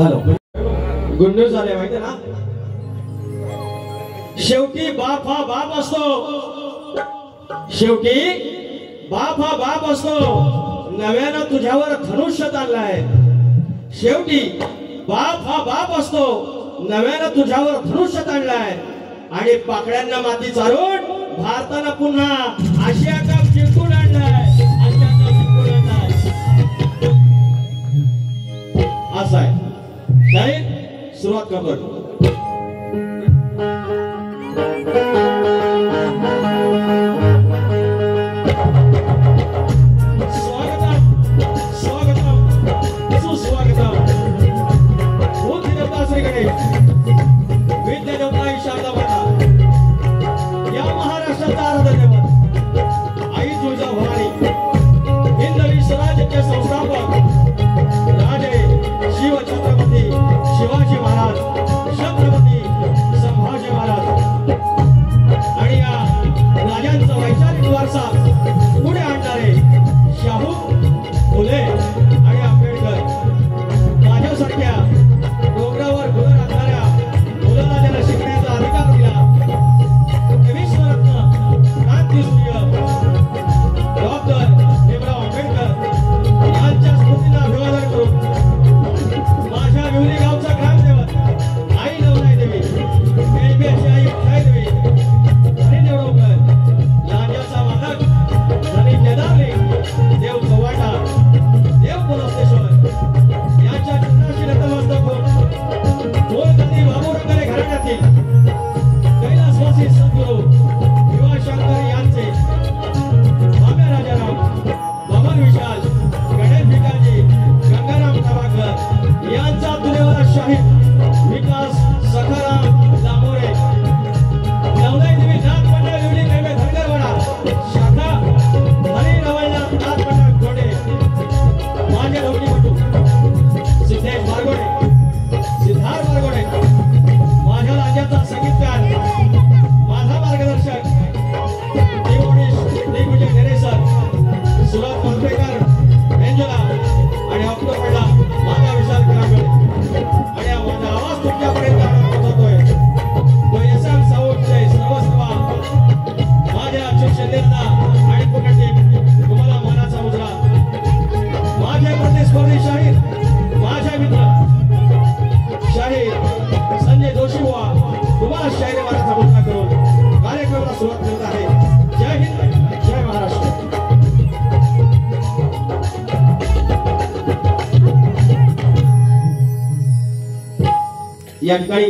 Hello, good news झाले माहिती ना. शेवटी बाप हा बाप असतो. शेवटी बाप हा बाप असतो. नव्यानं तुझ्यावर धनुष्य ताणलाय. शेवटी बाप हा बाप असतो. नव्यानं तुझ्यावर धनुष्य ताणलाय आणि पाकड्यांना माती चारून भारतानं पुन्हा आशिया कप जिंकून आणलाय. आशिया कप जिंकून आणलाय. असं आहे. शाहीर सुरुवात करतोय. शिवाजी महाराज, छत्रपती संभाजी महाराज आणि या राजांचा वैचारिक वारसा पुढे आणणारे शाहू फुले आणि आंबेडकर माझ्यासारख्या डोंगरावर घर राखणाऱ्या मुलाला ज्याला शिकण्याचा अधिकार दिला, विश्वरत्न क्रांतीसूर्य डॉक्टर भीमराव आंबेडकर यांच्या स्मृतीला अभिवादन करून माझ्या विहुली गावचा ग्रामदेवत आई नवनाई देवी, मेलबेची आई उठाई देवी, हरी निवडकर, लांजाचा मालक, धनी केदारली, देव चव्हाटा, देव पुलस्तेश्वर यांच्या चरणाशी नतमस्तक होऊन गोलगदी बाबूरंगले घराण्यातील कैलासवासी सद्गुरू शिवाशंकर यांचे बाब्या राजाराम, बबन विशाल, गणेश भिकाजी, गंगाराम प्रभाकर यांचा तुरेवाला शाहीर विकास सखाराम लांबोरे, नवनाई देवी नाथ मंडळ विवली कैवे धनगरवाडा शाखा, हरी रवळनाथ नाथ मंडळ घोडे, माझे ढवळीपटू सिद्धेश मारगोडे, सिद्धार्थ मारगोडे, माझ्या राज्याचा संगीतकार, माझा मार्गदर्शक दिग्विजय नेरेसर, सुरत मोरपेकर, एंजला आणि ऑक्टोबरला माझा विशाल करागडे आणि माझा आवाज तुमच्यापर्यंत पोहोचतोय तो एसएम साऊंडचे सर्वस्व माझ्या अच्युत शिंदेंना आणि पूर्ण टीम तुम्हाला मानाचा मुजरा. माझे प्रतिस्पर्धी शाहीर, माझे मित्र शाहीर संजय जोशी बुवा तुम्हाला शाहिरी मानाचा मुजरा करून कार्यक्रमाला सुरुवात करत आहे. जय हिंद, जय महाराष्ट्र. या ठिकाणी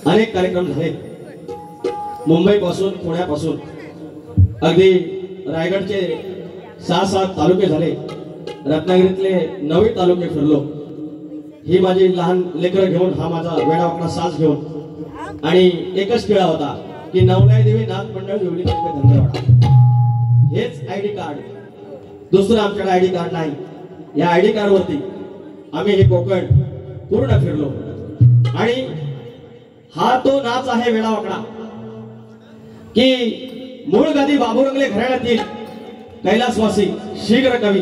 अनेक कार्यक्रम झाले. मुंबई पासून, पुण्यापासून अगदी रायगडचे 6-7 तालुके झाले. रत्नागिरीतले 9 तालुके फिरलो. ही माझी लहान लेकरं घेऊन, हा माझा वेडावाकडा साज घेऊन आणि एकच खेळा होता की नवनाई देवी नाथ मंडळ विवली कैवे धनगरवाडा. हेच आयडी कार्ड, दुसरं आमच्याकडे आयडी कार्ड नाही. या आयडी कार्ड वरती आम्ही हे कोकण पूर्ण फिरलो आणि हा तो नाच आहे वेडावाकडा की मूळ गादी बाबूरंगले घराण्यातील कैलासवासी शीघ्र कवी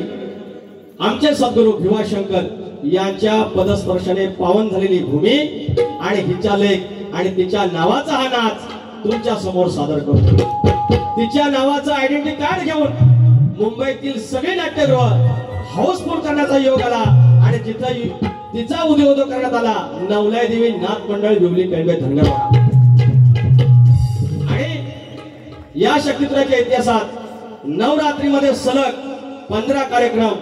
आमचे सद्गुरू भीमाशंकर यांच्या पदस्पर्शाने पावन झालेली भूमी आणि हिचा लेख आणि तिच्या नावाचा हा नाच तुमच्या समोर सादर करतो. तिच्या नावाचा आयडेंटिटी कार्ड घेऊन मुंबईतील सगळे नाट्यगृह हाऊसफुल करण्याचा योग आला आणि जिथं तिचा उद्योग करण्यात आला नवनाई देवी नाथ मंडळ विवली कैवे धनगरवाडा. आणि या शक्तित्रयाच्या इतिहासात नवरात्रीमध्ये सलग 15 कार्यक्रम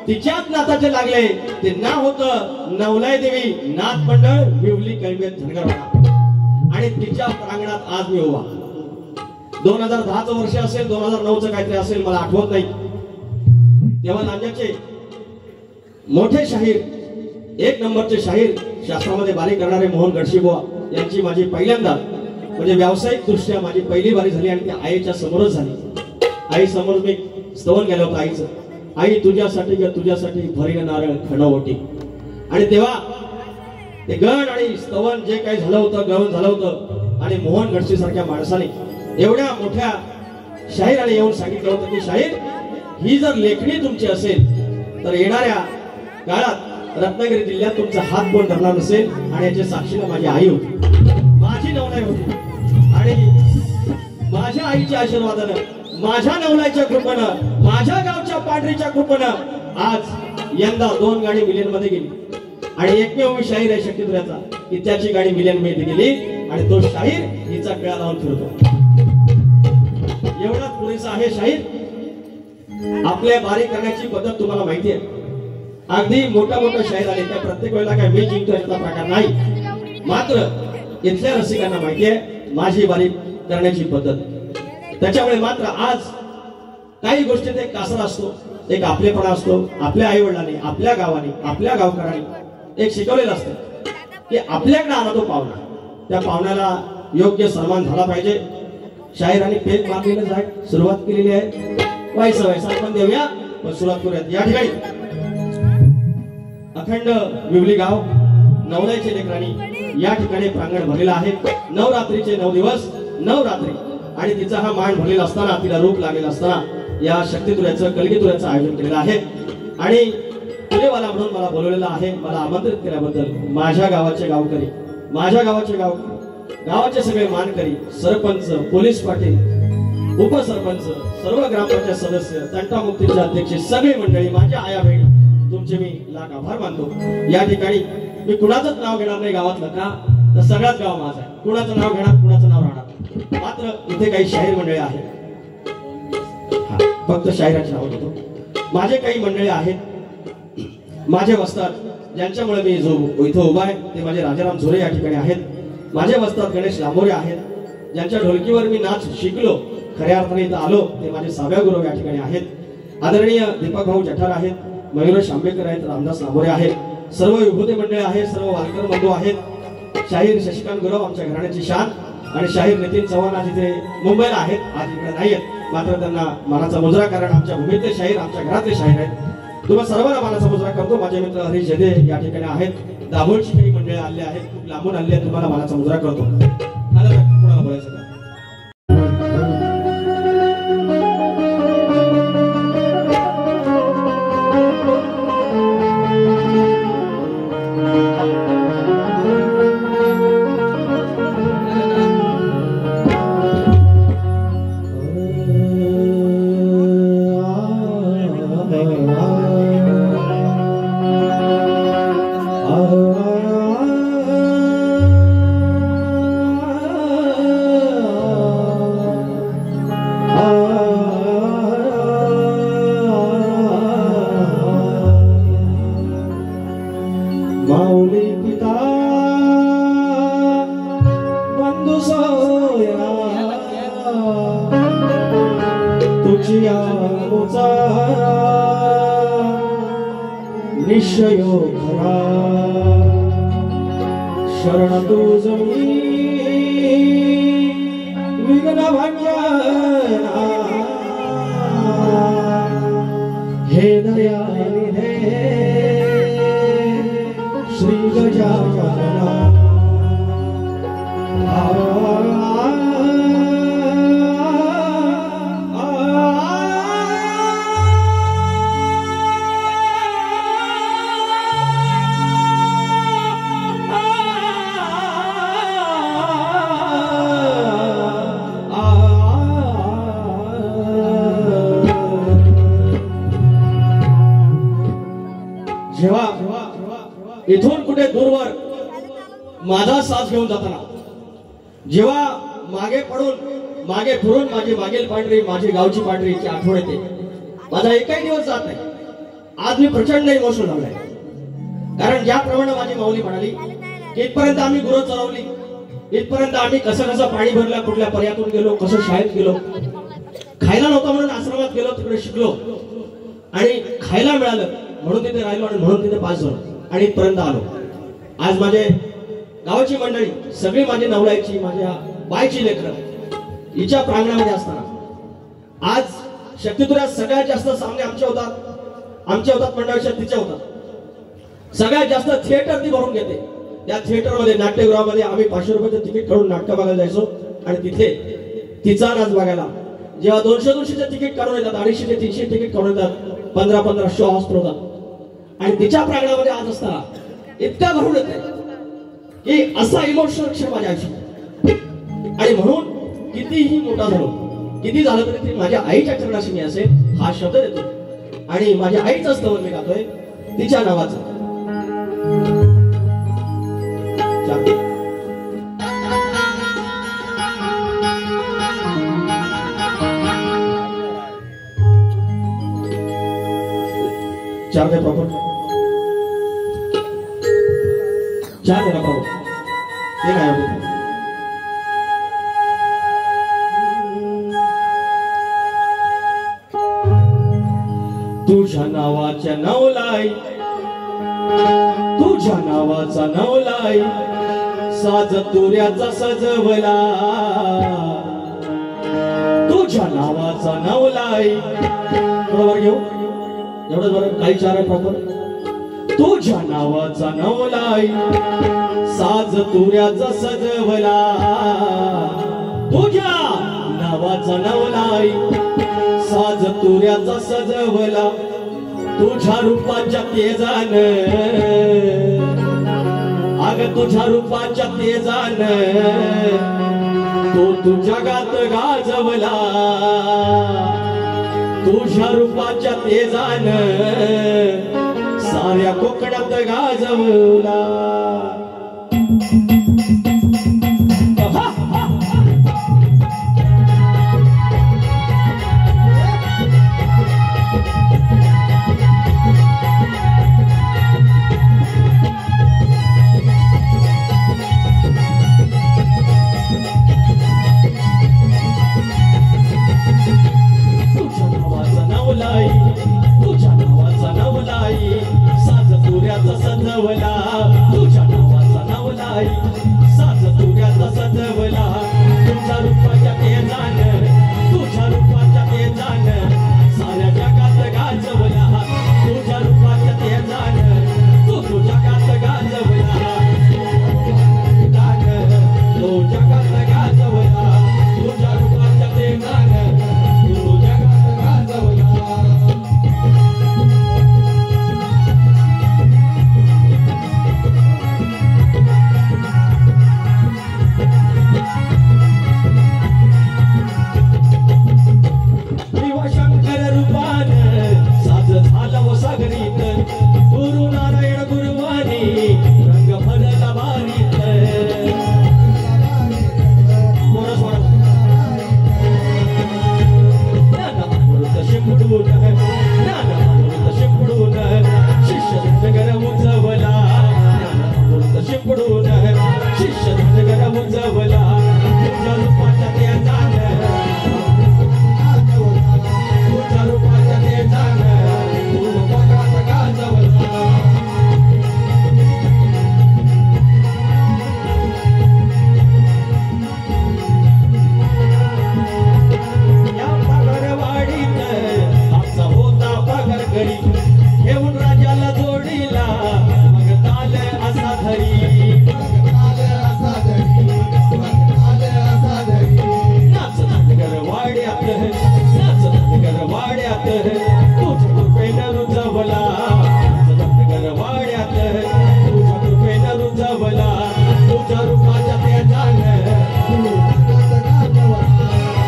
तिच्याच नाथाचे लागले. ते नाव होतं नवनाई देवी नाथ मंडळ विवली कैवे धनगरवाडा आणि तिच्या प्रांगणात आज मी उभा. 2010चं वर्ष असेल, 2009चं काहीतरी असेल, मला आठवत नाही. तेव्हा नांदेडचे मोठे शाहीर, 1 नंबरचे शाहीर, शास्त्रामध्ये बारी करणारे मोहन गडशीबुवा यांची माझी पहिल्यांदा म्हणजे व्यावसायिक दृष्ट्या माझी पहिली बारी झाली आणि ती आईच्या समोरच झाली. आई समोर मी स्तवन केलं होतं आईचं. आई तुझ्यासाठी ग तुझ्यासाठी भरीन नारळ खणवटी. आणि तेव्हा ते गण आणि स्तवन जे काही झालं होतं, गवण झालं होतं आणि मोहन गडशी सारख्या माणसाने एवढ्या मोठ्या शाहिराने येऊन सांगितलं होतं की शाहीर ही जर लेखणी तुमची असेल तर येणाऱ्या काळात रत्नागिरी जिल्ह्यात तुमचा हात कोण धरला नसेल आणि याच्या साक्षीला माझी आई होती, माझी नवलाई होती आणि माझ्या आईच्या आशीर्वादानं, माझ्या नवलाईच्या कृपेनं, माझ्या गावच्या पांढरीच्या कृपेनं आज यंदा 2 गाडी मिलियन मध्ये गेली आणि एकमेव शाहीर आहे शक्तिधुऱ्याचा की त्याची गाडी मिलियन मध्ये गेली आणि तो शाहीर हिचा गळा लावून फिरतो. एवढाच पुरेसा आहे. शाहीर आपल्या बारी करण्याची पद्धत तुम्हाला माहिती आहे. अगदी मोठा शाहीर आले त्या प्रत्येक वेळेला काय मी जिंकतो याचा प्रकार नाही. मात्र इथल्या रसिकांना माहिती आहे माझी बारी करण्याची पद्धत. त्याच्यामुळे मात्र आज काही गोष्टीत एक कासरा असतो, एक आपलेपणा असतो. आपल्या आई वडिलांनी, आपल्या गावाने, आपल्या गावकऱ्यांनी एक शिकवलेलं असतं की आपल्याकडे आला तो पाहुणा, त्या पाहुण्याला योग्य सन्मान झाला पाहिजे. शाहिरांनी पेच मारलेलं जाय सुरुवात केलेली आहे. व्हायचं आपण देऊया पण सुरुवात करूयात. या ठिकाणी अखंड विवली गाव नवलाईचे लेकरांनी या ठिकाणी प्रांगण भरलेलं आहे. नवरात्रीचे 9 दिवस नवरात्री आणि तिचा हा मान भरलेला असताना, तिला रूप लागलेला असताना या शक्तितुऱ्याचं कलगीतुऱ्याचं आयोजन केलेलं आहे आणि तुलेवाला म्हणून मला बोलवलेलं आहे. मला आमंत्रित केल्याबद्दल माझ्या गावाचे गावकरी, माझ्या गावाचे सगळे मानकरी, सरपंच, पोलीस पाटील, उपसरपंच, सर्व ग्रामपंचायत सदस्य, तंटामुक्तीचे अध्यक्ष, सगळी मंडळी, माझ्या आया बहिणी, तुमचे मी लाख आभार मानतो. या ठिकाणी मी कुणाचंच नाव घेणार नाही गावातलं, का तर सगळ्याच गाव माझं आहे. कुणाचं नाव घेणार, कुणाचं नाव राहणार. मात्र इथे काही शाहीर मंडळी आहेत, फक्त शाहिरांची नाव घेतो. माझे काही मंडळी आहेत, माझे वस्ताद ज्यांच्यामुळे मी जो इथं उभा आहे ते माझे राजाराम झोरे या ठिकाणी आहेत. माझे वस्ताद गणेश लांबोरे आहेत, ज्यांच्या ढोलकीवर मी नाच शिकलो, खऱ्या अर्थाने इथं आलो ते माझे साव्या गुरु या ठिकाणी आहेत. आदरणीय दीपक भाऊ जठार आहेत, मयुरेश आंबेकर आहेत, रामदास लांबोरे आहेत, सर्व विभूती मंडळी आहेत, सर्व वारकर बंधू आहेत. शाहीर शशिकांत गुरव आमच्या घराण्याची शान आणि शाहीर नितीन चव्हाण आज इथे मुंबईला आहेत, आज इकडे नाही आहेत. मात्र त्यांना मानाचा मुजरा, कारण आमच्या भूमीतले शाहीर, आमच्या घरातले शाहीर आहेत. तुम्हाला सर्वांना मानाचा मुजरा करतो. माझे मित्र हरीश जदे या ठिकाणी आहेत, दाभोळची काही मंडळी आले आहेत, खूप लांबून आले आहेत. तुम्हाला मानाचा मुजरा करतो. कोणाला बोलायचं का? निश्चयो खरा शरण तुझ विघ्न भंजना हे दयानिधे श्री गजानना. इथून कुठे दूरवर माझा साथ घेऊन जाताना, जेव्हा मागे पडून मागे फिरून माझी मागील पांढरी, माझी गावची पांढरीची आठवण येते, माझा एकही दिवस जात नाही. आज मी प्रचंड इमोशनल झालोय, कारण ज्याप्रमाणे माझी माऊली म्हणाली की इथपर्यंत आम्ही गुरु चालवली, इथपर्यंत आम्ही कसं पाणी भरलं, कुठल्या पर्यातून गेलो, कसं शाळेत गेलो, खायला नव्हतं म्हणून आश्रमात गेलो, तिकडे शिकलो आणि खायला मिळालं म्हणून तिथे राहिलो आणि म्हणून तिथे पास झालो आणि इथपर्यंत आलो. आज माझे गावाची मंडळी सगळी, माझी नवलाईची, माझ्या बायची लेकरं हिच्या प्रांगणामध्ये असताना आज शक्तितुऱ्यात सगळ्यात जास्त सामने आमचे होतात मंडळाच्या तिच्या होतात. सगळ्यात जास्त थिएटर ती भरून घेते. त्या थिएटरमध्ये, नाट्यगृहामध्ये आम्ही 500 रुपयाचं तिकीट काढून नाटक बघायला जायचो आणि तिथे तिचा नाच बघायला जेव्हा 200-200चे तिकीट काढून येतात, 250-300 तिकीट काढून येतात, 15-15 शो हॉस्ट होतात आणि तिच्या प्रांगणामध्ये आज असताना इतका भरून येत आहे की असा इमोशनल क्षण माझ्या आयुष्यात. आणि म्हणून कितीही मोठा झालो, किती झालं तरी माझ्या आईच्या चरणाशी मी असेल हा शब्द देतो आणि माझ्या आईचं स्तवन मी गातोय तिच्या नावाचं. चार दे प्रॉपर, चार दे प्रॉपर, ते काय होते तुझ्या नावाच्या नवलाई, तुझ्या नावाचा नवलाई साज तुऱ्याचा सजवला, तुझ्या नावाचा नवलाई. बरोबर घेऊ एवढं बरं, काही चार आहे प्रॉपर. तुझ्या नावाचा नवलाई साज तुऱ्याचा सजवला, तुझ्या नावाचा नवलाई साज तुऱ्याचा सजवला, तुझ्या रूपाच्या तेजान, अग तुझ्या रूपाच्या तेजान तो जगात गाजवला, तुझ्या रूपाच्या तेजान साऱ्या कोकणात गाजवला. तुझ्या नावाचा नवलाई साज तुऱ्याचा सजवला, तुझ्या नावाचा नवलाई साज तुऱ्याचा सजवला, तुझ्या रूपाच्या तेजान, तुझ्या रूपाच्या तेजान साऱ्या जगात गाजवला, तुझ्या रूपाच्या तेजान तू जगात गाजवला, तो जगात गाजवला, तुझ्या रूपाच्या तेजान तू जगात गाजवला. शंकर रूपान साज झाला व सागरीत, गुरु नारायण गुरुवानी रंग भरला वारीत. ज्ञानामृत शिंपडून, ज्ञानामृत शिंपडून शिष्य धनगर उजवला, ज्ञानामृत शिंपडून शिष्य धनगर उजवला, तुझ्या रूपाच्या तेजान, तुझ्या रूपाच्या तेजान तू जगात गाजवला. या पगरवाडीत आमचा होता पगर घरी, घेऊन राजाला जोडीला मग ताल असा धरी, नाच धनगर वाड्यात, नाच धनगर वाड्यात तुझ्या कृपेनं रुजवला, नाच धनगर वाड्यात तुझ्या कृपेनं रुजवला, तुझ्या रूपाच्या तेजान,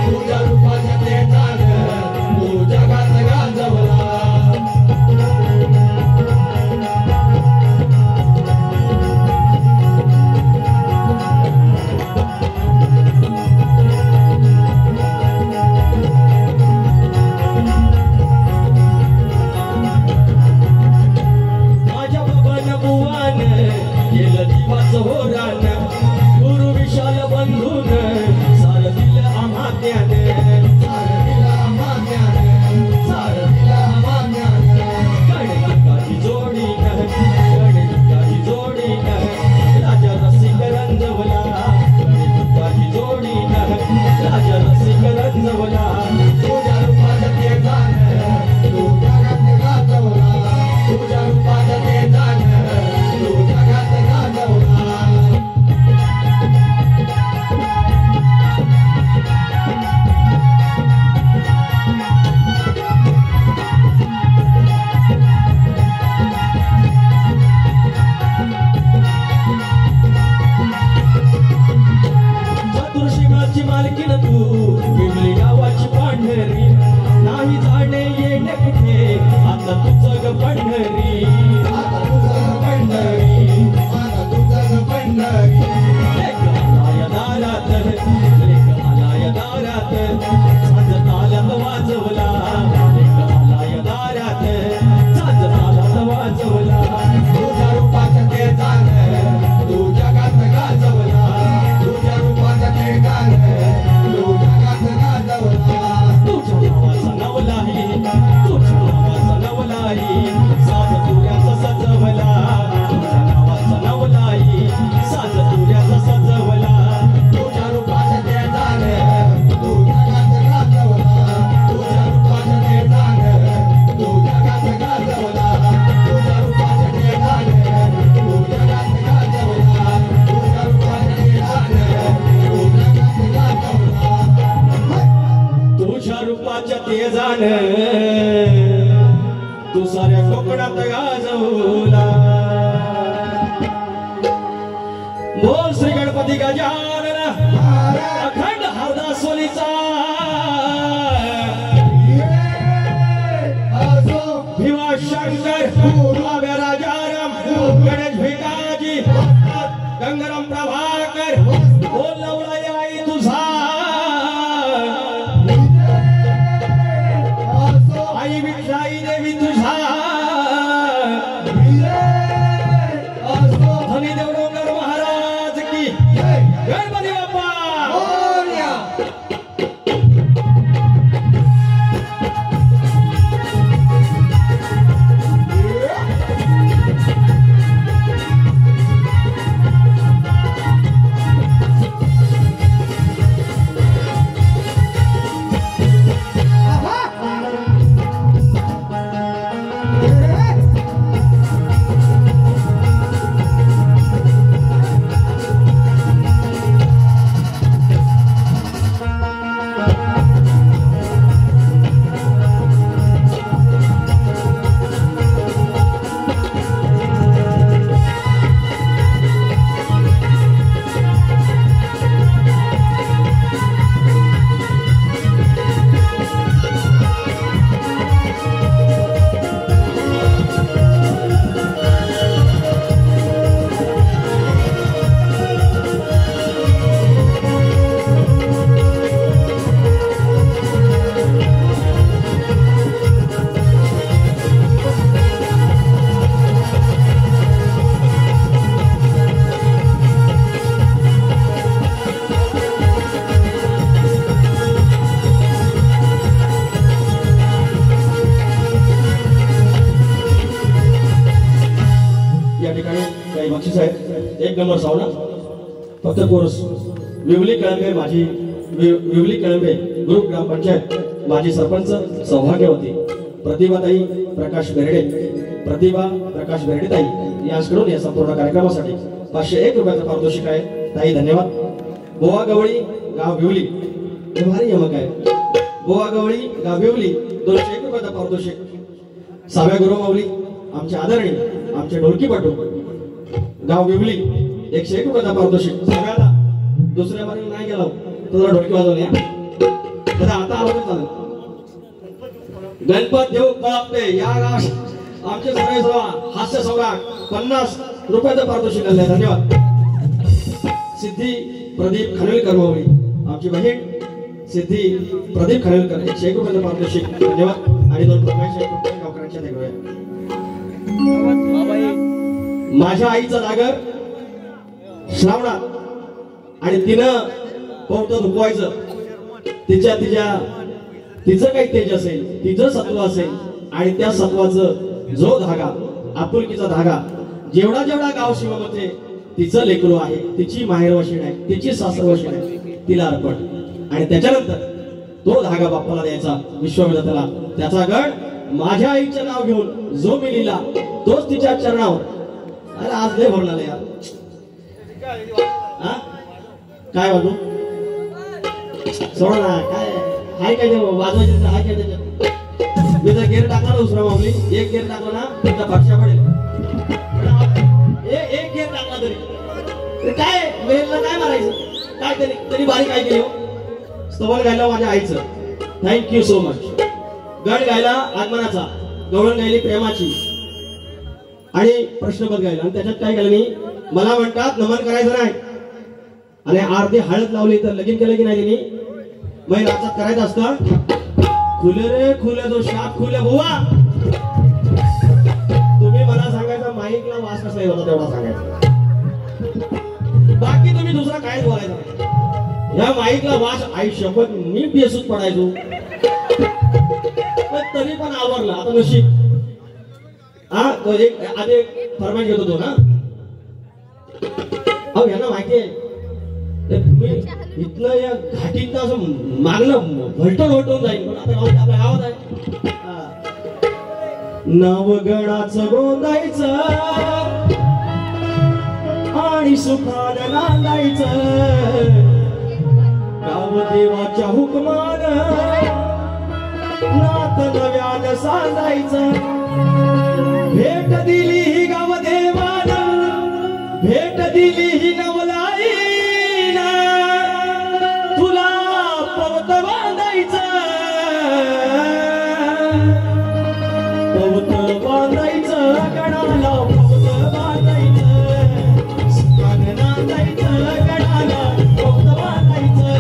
तुझ्या रूपाच्या तेजान तू जगात गाजवला. माझ्या बाबानं बुवा गान तू साऱ्या कोकणात गाजवला बोल श्री गणपती गजानन अखंड हरदासोलीचा भिवा शंकर आव्या राजाराम गणेश भिकाजी गंगाराम प्रभाकर बोल नवलाई आई तुझा आई विठ्लाई देवी तुझा धनी देवडोंगर महाराज की गणपती बाप्पा एक नंबर सावला फक्त कोर्स विवली कळंबे माझी विवली कळंबे ग्रुप ग्रामपंचायत माझी सरपंच सौभाग्यवती प्रतिभाताई प्रकाश बेर्डे प्रतिभा प्रकाश बेर्डे ताई यांच्याकडून या संपूर्ण कार्यक्रमासाठी 501 रुपयाचं पारितोषिक आहे ताई धन्यवाद बोवा गवळी गाव विवली भारी यमक आहे बोवा गवळी गाव विवली 201 रुपयाचं पारितोषिक साव्या गुरुमाऊली आमचे आदरणीय आमचे ढोलकीपटू गाव विवली 101 रुपयाचा पारितोषिक सगळ्याला दुसऱ्या बारी नाही गेला तुला ढोलकी वाजवली आता आवाज चालेल गणपत देव कळपते या गावात आमचे सगळे हास्य सम्राट 50 रुपयाचं पारितोषिक आले धन्यवाद सिद्धी प्रदीप खानविलकर मावळी आमची बहीण सिद्धी प्रदीप खानविलकर 101 रुपयाचं पारितोषिक धन्यवाद आणि 2 रुपये गावकऱ्यांच्या देऊया माझ्या आईचा जागर श्रावणात आणि तिनं पौत धुपवायचं तिचं काही तेज असेल तिचं सत्व असेल आणि त्या सत्वाचं जो धागा आपुलकीचा धागा जेवढा जेवढा गाव शिवामध्ये तिचं लेकरू आहे तिची माहेरवाशीण आहे तिची सासरवाशीण आहे तिला अर्पण आणि त्याच्यानंतर तो धागा बाप्पाला द्यायचा विश्वविजेत्याला त्याचा गण माझ्या आईचं नाव घेऊन जो मी लिहिला तोच तिच्या चरणावर अरे आज लय भरला यार काय वाजू सोड ना काय हाय काय वाजवायचं हाय काय त्याच्यात मी जर गेअर टाकला दुसरा माऊली एक गेअर टाकला ना तुमचा पक्षा पडेल एक गेअर टाकला तरी काय वेळेला काय मारायचं काय तरी बारी काय केली स्तवन गायला माझ्या आईचं थँक्यू सो मच गण गायला आगमनाचा गवळण गायली प्रेमाची आणि प्रश्नपद गायला आणि त्याच्यात काय केलं मी मला म्हणतात नमन करायचं नाही आणि अर्धी हळद लावली तर लगीन केलं की नाही तिने मग नाचात करायचं असतं खुले रे खुले जो शाप खुले बुवा तुम्ही मला सांगायचं माईकला वास कसा होता तेवढा सांगायचा बाकी तुम्ही दुसरा कायच बोलायचं या माईकला वास आई शपथ मी बेसूत पडायचो पण तरी पण आवरला आता नशीब तो एक आधी फरमाईश घेत होतो ना अहो यांना माहिती आहे तुम्ही इथनं या घाटीत असं मागणं भलटून जाईल पण आता आपल्या गावात आहे नवगणाचं गोंदायचं आणि सुखानं नांदायचं गाव देवाच्या हुकमान नात नव्यान सांगायचं भेट दिली ही गाव देवाना भेट दिली ही नवलाईना तुला पवत बांधायचं पवत बांधायचं गणाला पवत बांधायचं सुखान नांदायचं गणाला पवत बांधायचं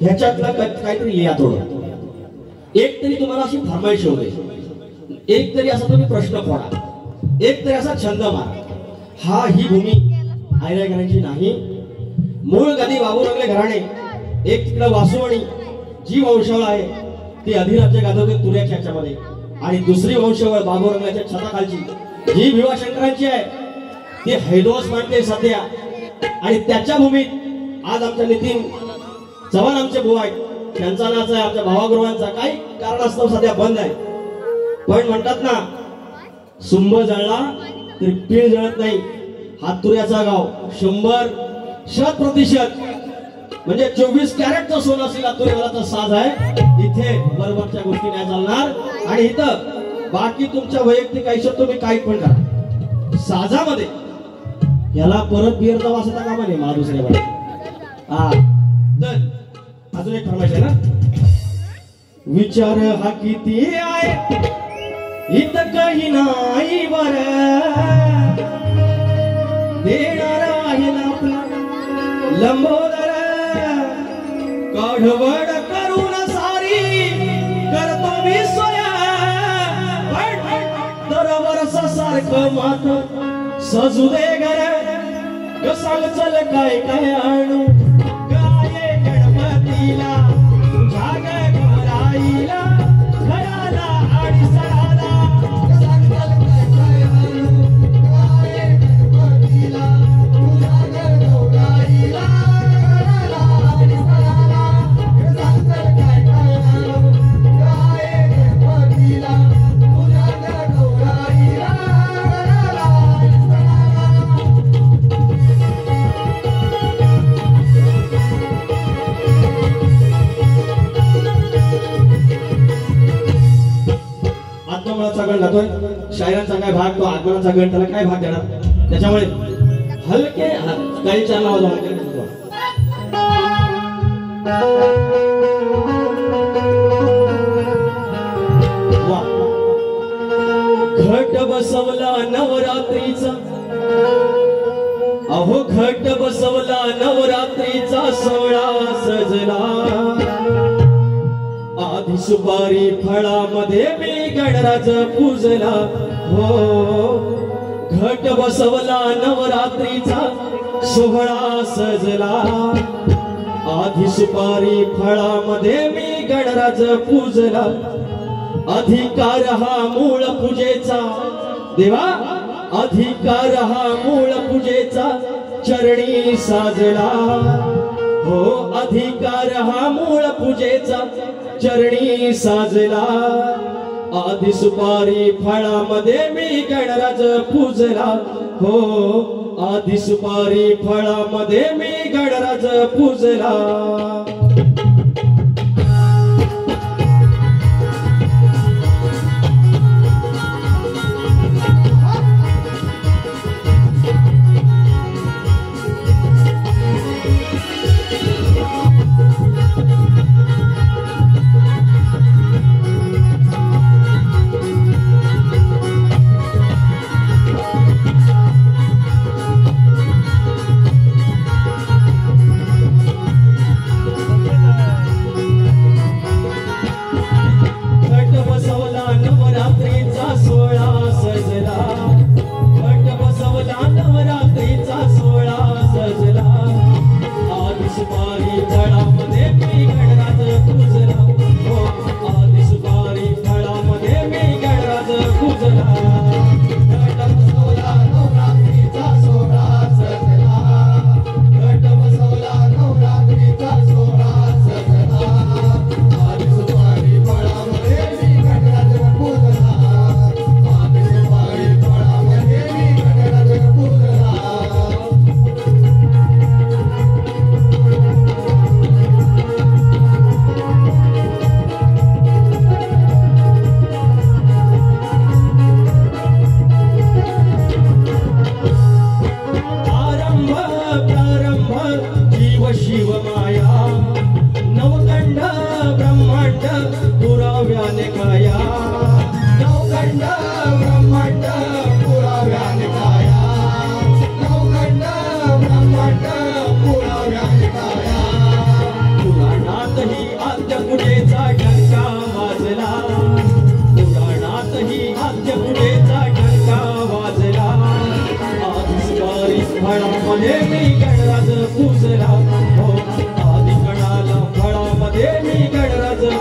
ह्याच्यातला काहीतरी लिहा थोडं एक तरी तुम्हाला अशी फरमाईश होऊ दे एक तरी असा तुम्ही प्रश्न फोडा एक तरी असा छंद मारा हा ही भूमी आयरागरांची नाही मूळ गदी बाबूरंगले घराणे एक तिकडं वासुवणी जी वंशावळ आहे ती अधिराज्य गाजवते तुऱ्याच्या ह्याच्यामध्ये आणि दुसरी वंशावळ बाबूरंगाच्या छताखालची जी भिवाशंकरांची आहे ती हैदोस मानते सध्या आणि त्याच्या भूमीत आज आमच्या नितीन चव्हाण आमचे भाऊ आहेत त्यांचा नाच आहे आमच्या भावागृहांचा काही कारणास्तव सध्या बंद आहे पण म्हणतात ना सुंब जळला तरी पीळ जळत नाही हा तुऱ्याचा गाव 100% म्हणजे 24 कॅरेटचं सोनं असेल तुरेवालाचा साज आहे इथे बरोबरच्या गोष्टी नाही चालणार आणि इथं बाकी तुमच्या वैयक्तिक आयुष्यात तुम्ही काही पण करा साजामध्ये याला परत बिअरचा वास येता कामा नाही मा दुसऱ्या वेळेस हा तर अजून एक फरमाईश आहे ना विचार हा किती आहे इथं काही नाही बर देणार आहे ना आपला लंबोदर काढवड करून सारी करतो मी सोया तर वर्षा सारखं मात सजू दे घर सांग चल काय काय आणू गाये गणपतीला जाग गौराईला घराला आणि सणाला सांग चल काय काय आणू गाये गणपतीला जाग गौराईला घराला आणि सणाला सांग चल काय काय आणू गाये गणपतीला जाग गौराईला घराला आणि सणाला आत्मबळाचा गण जातोय शायरांचा काय भाग तो आत्मनाचा गण त्याला काय भाग देणार त्याच्यामुळे हलके काही चार नाव घट बसवला नवरात्रीचा अहो घट बसवला नवरात्रीचा सोहळा सजला आधी सुपारी फळामध्ये मी गणराज पूजला हो घट बसवला नवरात्रीचा सोहळा सजला आधी सुपारी फळामध्ये मी गणराज पूजला अधिकार हा मूळ पूजेचा देवा अधिकार हा मूळ पूजेचा चरणी साजला हो अधिकार हा मूळ पूजेचा चरणी साजला आधी सुपारी फळामध्ये मी गणराज पूजला हो आधी सुपारी फळामध्ये मी गणराज पूजला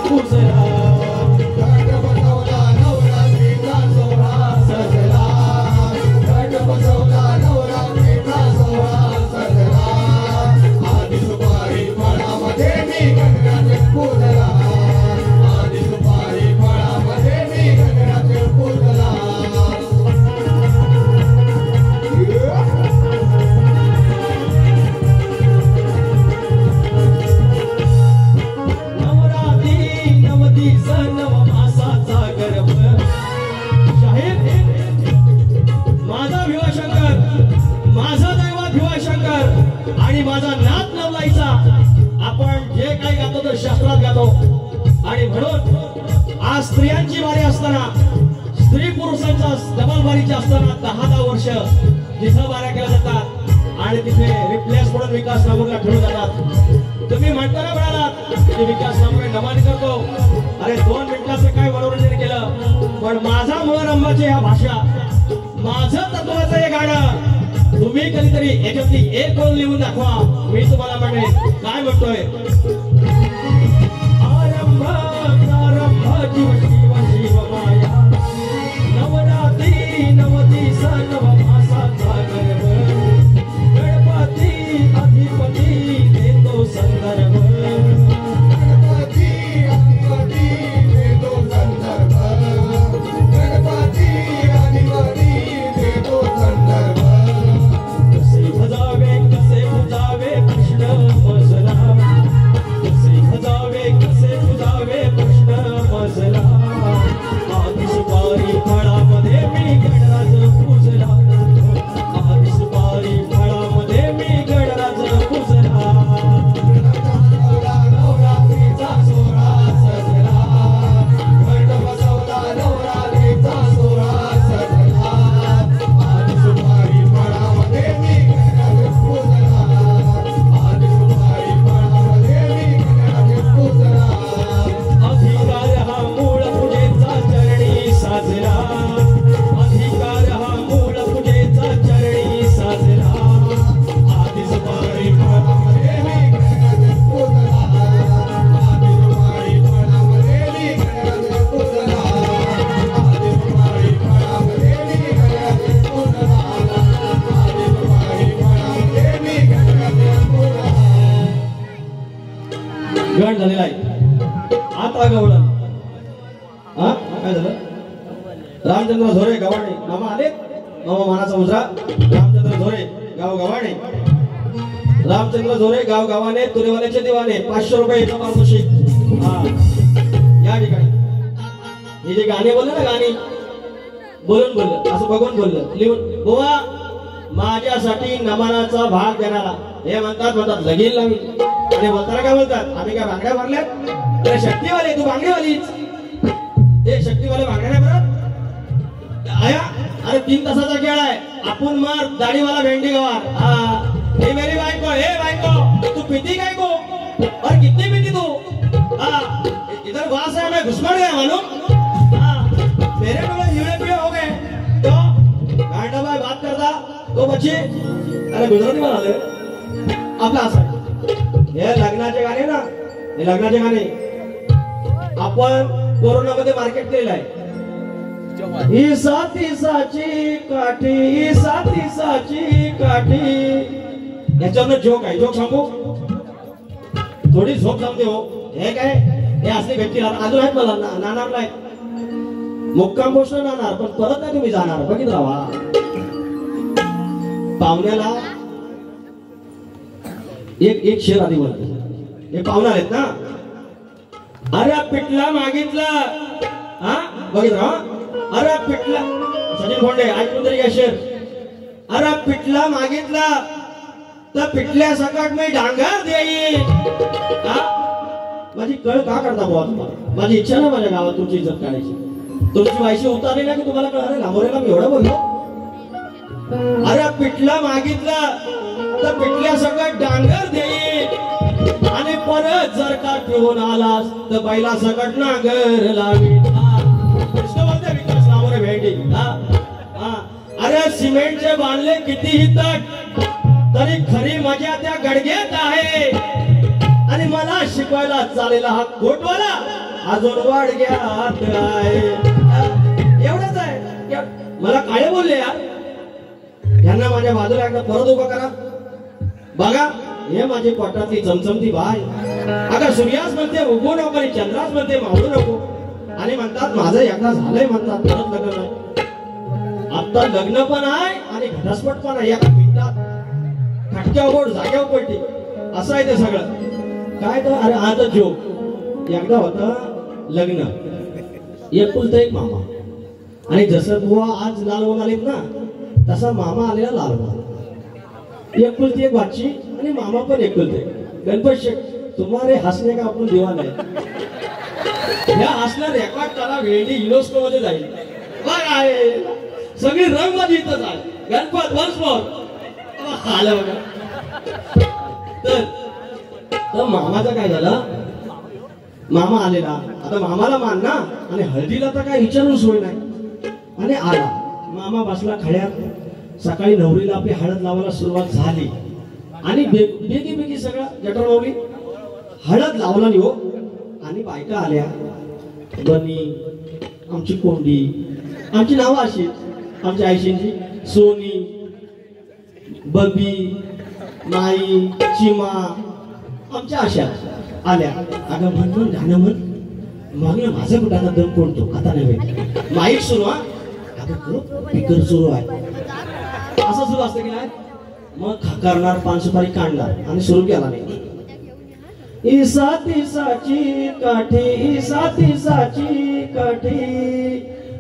पुजला घट बसवला नवरात्रीचा सोहळा सजला घट बसवला नवरात्रीचा सोहळा सजला आधी सुपारी फळामध्ये मी गणराज पूजला आधी सुपारी फळामध्ये मी गणराज पूजला माझा भिवाशंकर, माझा दैवत भिवाशंकर आणि माझा नाथ नवलाईचा आपण जे काही गातो तर शास्त्रात गातो. आणि म्हणून आज स्त्रियांची बारी असताना स्त्री पुरुषांचा डबल बारीची असताना 10-10 वर्ष जिथं बाऱ्या केल्या जातात आणि तिथे रिप्लेस म्हणून विकास नामूरला ठेवून जातात. तुम्ही म्हणताना म्हणालात की विकास नामूर नमन करतो. अरे 2 मिनिटाचं काय मनोरंजन केलं, पण माझा मुळारंभाची ह्या भाषा, माझं तत्वाचं हे गाणं तुम्ही कधीतरी याच्यातली एक ओळ लिहून दाखवा. मी तुम्हाला म्हणेन काय म्हणतोय. आरंभ प्रारंभ जीव शिव शिव माया नवरात्री नवदिस नवमासाचा गर्भ गणपती अधिपती देतो संदर्भ गणपती अधिपती देतो संदर्भ गणपती अधिपती देतो संदर्भ कसे भजावे कसे पूजावे कृष्ण मजला कसे भजावे कसे पूजावे कृष्ण मजला आधी सुपारी फळामध्ये मी गणराज पूजला आधी सुपारी फळामध्ये मी गणराज पूजला नवरात्रीचा सोहळा सजला घट बसवला नवरात्रीचा सोहळा सजला आधी सुपारी फळामध्ये मी गणराज पूजला आधी सुपारी फळामध्ये मी गणराज पूजला अधिकार हा मूळ पूजेचा चरणी साजला अधिकार हा मूळ पूजेचा चरणी साजला आधी सुपारी फळामध्ये मी गणराज पूजला आधी सुपारी फळामध्ये मी गणराज पूजला आधी सुपारी फळामध्ये मी गणराज पूजला आधी सुपारी फळामध्ये मी गणराज पूजला गण झालेला आहे. आता गवळण हा काय झालं. रामचंद्र झोरे गव्हाणे मामा आले. मामा मानाचा मुजरा. रामचंद्र झोरे गाव गव्हाणे. रामचंद्र झोरे गाव गव्हाणे तुरेवाल्याचे दिवाने 500 रुपये इथं पारितोषिक. हा या ठिकाणी हे जे गाणे बोलले ना, गाणी बोलून बोललं असं बघून बोललं लिहून. बुवा माझ्यासाठी नमनाचा भाग देणारा हे म्हणतात लगीन लावी. आणि बोलताना काय बोलतात, आम्ही काय बांगड्या भरल्यात. अरे शक्तीवाले तू बांगडीवालीच. हे शक्तीवाले बांगड्या नाही भरत आया. अरे 3 तासाचा खेळ आहे. आपण मार दाढीवाला भेंडी गवार. हा हे मेरी बायको, हे बायको तू पिती काय को और कितनी पिती तू. हा इधर वास है मैं घुसमट गया मालूम. हाँ मेरे डोले हीड़े पीड़े हो गए. तो गांडा भाई बात करता तो बच्चे अरे गुजराती म्हणाले आपला असा. हे लग्नाचे गाणे ना, हे लग्नाचे गाणे आपण कोरोनामध्ये मार्केट केलेलं आहे. ही साथीसाची काठी ही साथीसाची काठी याच्यावर जोक आहे. जोक सांगू थोडी झोप जमते हो. हे काय हे असले व्यक्ती अजून आहेत मला नाणार नाही. मुक्काम गोष्ट नाणार पण परत नाही तुम्ही जाणार. बघित राहा पाहुण्याला एक शेर आधी बोलतो. हे पाहुणार आहेत ना. अरे पिठला मागितला. हा बघित राहा. अरे पिठला सचिन फोंडे ऐकून तरी या शेर. अरे पिठला मागितला तर पिठल्या सकट मी डांगर देईन. माझी कळ का करता बुवा तुम्हाला. माझी इच्छा ना माझ्या गावात तुमची इज्जत करायची. तुमची वायशी उतारली ना की तुम्हाला कळ. अरे लांबोरेला मी एवढं बोललो. अरे पिठला मागितला तर पिठल्या सकट डांगर देईन आणि परत जर का पिऊन आलास तर बैला सकट नांगर लावीन. कृष्ण बोलते विकास नामोरे भेंडी. अरे सिमेंटचे बांधले कितीही तट तरी खरी मजा त्या गडग्यात आहे. आणि मला शिकवायला चालेला हा कोटवाला अजून वाडग्यात आहे. एवढंच आहे. मला काय बोलले यार, यांना माझ्या बाजूला एकदा परत उभा करा. बघा हे माझी पोटातली चमचमती बाय. अगं सूर्यास म्हणते उगवू नको आणि चंद्रास म्हणते मावळू नको, आणि म्हणतात माझं एकदा झालंय, म्हणतात परत लग्न नाही. आता लग्न पण आहे आणि घटस्फोट पण आहे. एका मिनिटात खटक्यावर जाग्यावर पडली. असं आहे ते सगळं. काय तर अरे आज जोक. एकदा होतं लग्न, एकुलता एक मामा, आणि जसं बुवा आज लालवून आलेत ना, तसा मामा आलेला लालवून. एकुलती एक बाची आणि मामा पण एकुलते. गणपत शेठ तुम्हारे हसने का आपण दिवान आहे. या हसणार रेकॉर्ड करा, वेळी युनेस्को मध्ये जाईल. बघ आहे सगळी रंग मध्ये इथं जाईल. गणपत वन्स मोर आलं बघा. तर मामाचं काय झालं, मामा आलेला. आता मामाला मान ना, आणि हळदीला तर काय विचारून सोय नाही. आणि आला मामा बसला खड्यात. सकाळी नवरीला आपली हळद लावायला सुरुवात झाली, आणि बेगी बेगी सगळं जटरवली हळद लावला नाही हो. आणि बायका आल्या, बनी, आमची कोंडी, आमची नावं अशी, आमच्या आईशींची सोनी, बबी, माई, चिमा, आमच्या अशा आल्या. अगं म्हणून गाणं म्हण. मग माझं कुठं आता दम कोणतो आता नाही माईक सुरू. हा अगं स्पीकर सुरू आहे, असं सुरू असतं की नाही. मग खाकारणार, पान सुपारी काढणार आणि सुरू केला नाही. ईसा तिसाची काठी, ईसा तिसाची काठी,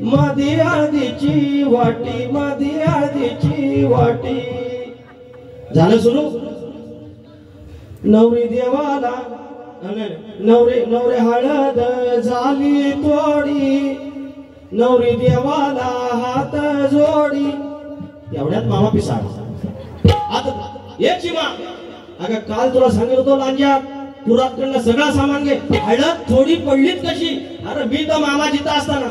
मध्ये हळदीची वाटी, मध्ये हळदीची वाटी. झालं सुरू. नवरी देवाला नवरे हळद झाली तोडी, नवरी देवाला हात जोडी. एवढ्यात मामा पिसाळ. आता ये चिमा, अगं काल तुला सांगत होतो लांजा, पुरातकडनं सगळं सामान घे. हळद थोडी पडलीच कशी. अरे मी तर मामा जिथं असताना.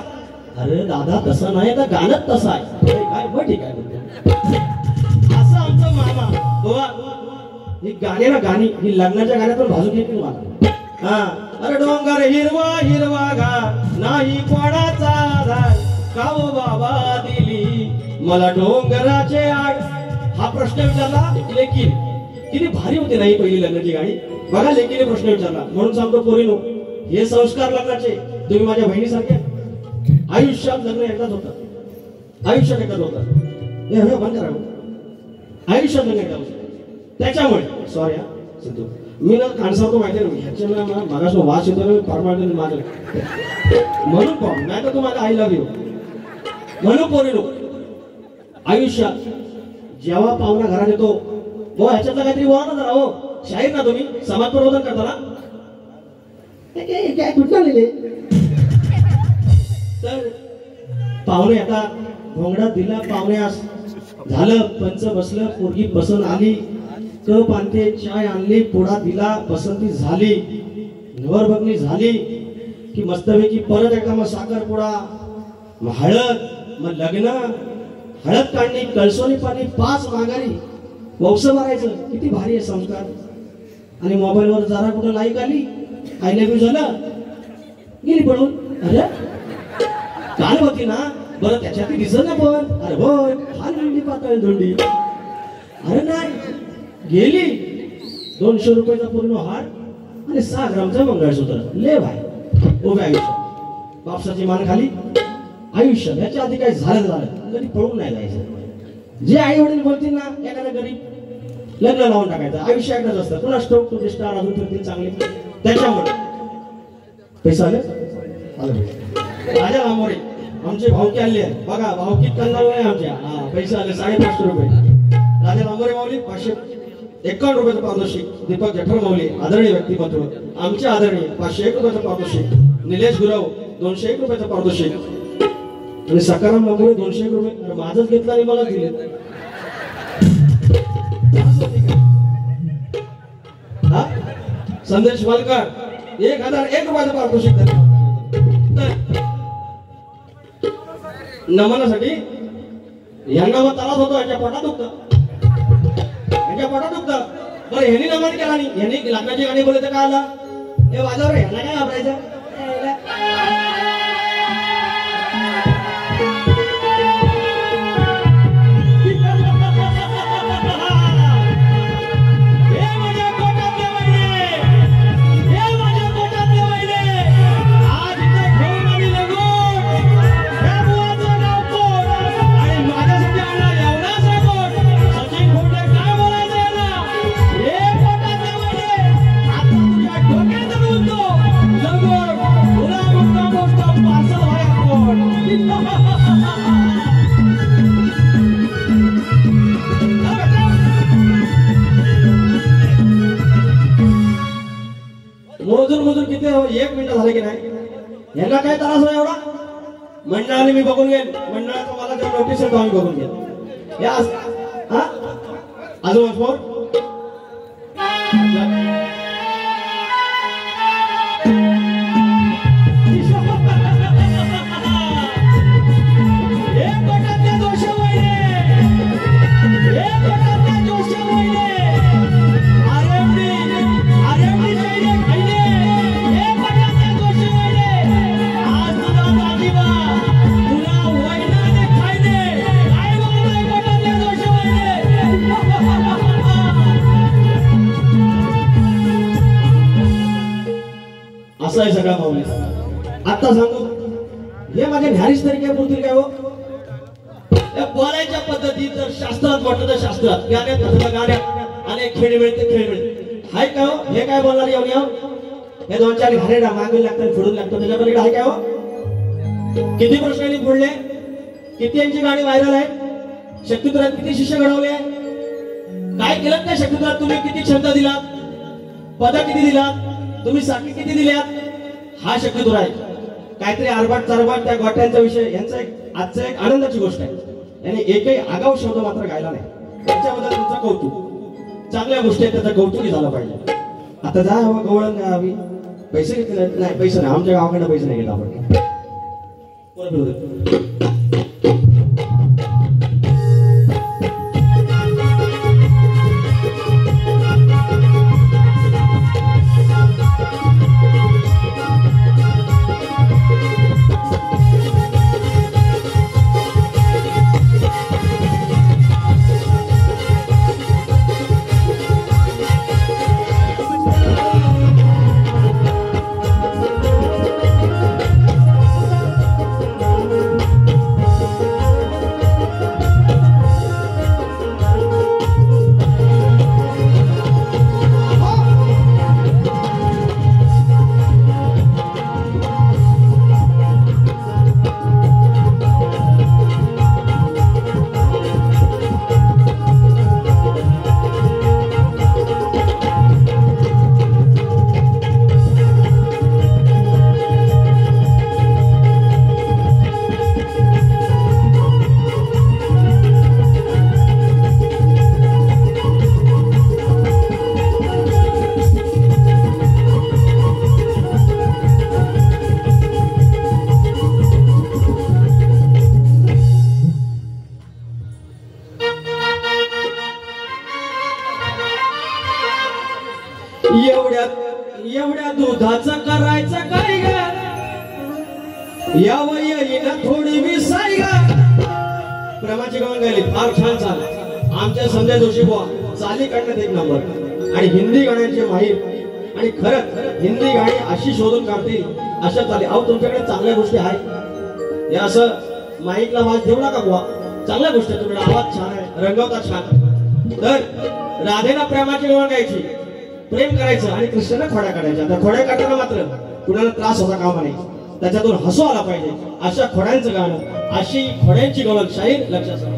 अरे दादा तसं नाही, तर गाणं तसं आहे. काय बरं ठीक आहे. असं आमचं मामा बाबा. ही गाणी ना गाणी, ही लग्नाच्या गाण्यातून भाजून घेतली मला. हा अरे डोंगर हिरवा हिरवा घा, नाही कोणाचा आधार, काव बाबा दिली मला डोंगराचे आड. हा प्रश्न विचारला लेकीन. किती भारी होते नाही पहिली लग्नाची गाणी. बघा लेकीने प्रश्न विचारला. म्हणून सांगतो पोरीनो, हे संस्कार लग्नाचे. तुम्ही माझ्या बहिणीसारखे. आयुष्यात लग्न एकदाच होतं, आयुष्यात एकदाच होतं. हे बंद करा. आयुष्यात लग्न एकदा होतं. त्याच्यामुळे सॉरी हा सिद्धू, मी ना काणसावतो माहिती नाही ह्याच्या ना मागासो वास येतो परमानंट माझं. म्हणून पण नाही तर तू माझा आय लव्ह यू. म्हणून पोरीनो, आयुष्यात जेव्हा पाहुणा घरात येतो, हो ह्याच्यातला काहीतरी बोला ना जरा. हो शाहीर ना तुम्ही, समाज प्रबोधन करता ना. काय कुठं आलेले. तर पाहुणे आता भोंगडा दिला पाहुण्यास, झालं पंच बसलं, पोरगी पसंत आली, कप आणते, चाय आणली, पोळा दिला, पसंती झाली, नवर बघणी झाली की मस्तपैकी परत एकदा मग साखरपुडा, मग हळद, मग लग्न, हळद काढणी, कळसोनी पाणी, 5 माघारी, वंश मारायचं. किती भारी आहे संस्कार. आणि मोबाईलवर जरा कुठं लाईक आली, आय लव्ह यू झालं, गेली पळून. अरे काल होती ना, बरं त्याच्यात दिसत ना पण. अरे होय हाल धुंडी पातळ धुंडी. अरे नाही गेली. 200 रुपयाचा पूर्ण हार आणि 6 ग्रामचं मंगळसूत्र. ले भाई उभे आयुष्य, बापसाची मान खाली. आयुष्य याच्या आधी काय झालं कधी पळून नाही जायचं. जे आई वडील बोलतील ना, एखाद्या गरीब लग्न लावून टाकायचं. आयुष्य एकदाच असतं. पुन्हा स्ट्रोक टू स्टार अजून फिरतील चांगले. त्याच्यामुळे पैसा आले राजा रामोरे आमचे भावकी आले बघा. भावकी कन्नड आहे आमच्या. पैसे आले 550 रुपये. राजा रामोरे माऊली 551 रुपयाचं पारितोषिक. दीपक जठर माऊली आदरणीय व्यक्तिमत्व आमचे आदरणीय 501 रुपयाचं पारितोषिक. निलेश गुरव 201 रुपयाचं पारितोषिक. आणि सकाराम मामुळे 201 रुपये. माझंच घेतलं आणि मला दिले. संदेश वालकर 1001 रुपयाचं पारितोषिक. नमनासाठी यांना मग त्रास होतो. यांच्या पोटात दुखतं, यांच्या पोटात दुखतं. बरं ह्यांनी नमन केला नाही, ह्यांनी लग्नाची गाणी बोलले तर काय आला. हे वाजव रे, ह्यांना काय घाबरायचं. तुला काय त्रास हो एवढा? मंडळाने मी बघून घेईन, मंडळाचं मला जर नोटीस आहे तो आम्ही बघून घेईन. या हा अजून फोन असं आहे सगळा माऊली. आता सांगू हे माझ्या न्यारीच तरी काय बोलतील काय हो? या बोलायच्या पद्धती जर शास्त्रात म्हटलं तर शास्त्रात, गाण्यात म्हटलं गाण्यात, आणि खेळ मिळते खेळ मिळते. हाय काय हो? हे काय बोलणार येऊन येऊन हे दोन चार घाणे मागे लागतात फोडून लागतात त्याच्या पलीकडे आहे काय हो? किती प्रश्नांनी फोडले, किती यांची गाणी व्हायरल आहे, शक्तित्रात किती शिष्य घडवले, काय केलं त्या शक्तित्रात तुम्ही किती छंद दिलात, पद किती दिलात, तुम्ही साखी किती दिल्यात, हा शक्यतो आहे. काहीतरी आरबाट चारबाट त्या गोट्यांचा विषय यांचा एक आजचा एक आनंदाची गोष्ट आहे. यांनी एकही आगाऊ शब्द मात्र गायला नाही. त्याच्याबद्दल तुमचं कौतुक, चांगल्या गोष्टी आहेत त्याचं कौतुकही झालं पाहिजे. आता जा गवळण द्या हवी, पैसे घेतले नाही, पैसे नाही, आमच्या गावाकडे पैसे नाही घेत आपण. एवढ्या दुधाचं करायचं काय ग, यावं येईना थोडी विसाई ग. प्रेमाची गवण गायली फार छान चाल. आमच्या संजय जोशी बुवा चाली काढण्यात एक नंबर, आणि हिंदी गाण्यांचे माहीर, आणि खरंच हिंदी गाणी अशी शोधून काढतील अशा चाली. अहो तुमच्याकडे चांगल्या गोष्टी आहेत, या असं माईकला आवाज देऊ नका बुवा, चांगल्या गोष्टी आहेत तुमच्याकडे, आवाज छान आहे, रंगवता छान. तर राधेला प्रेमाची गवण गायची, प्रेम करायचं आणि कृष्णाला खोड्या काढायच्या. त्या खोड्या काढताना मात्र कुणाला त्रास होता कामा नाही, त्याच्यातून हसू आला पाहिजे. अशा खोड्यांचं गाणं, अशी खोड्यांची गवळ शाहीर लक्षात ठेवा.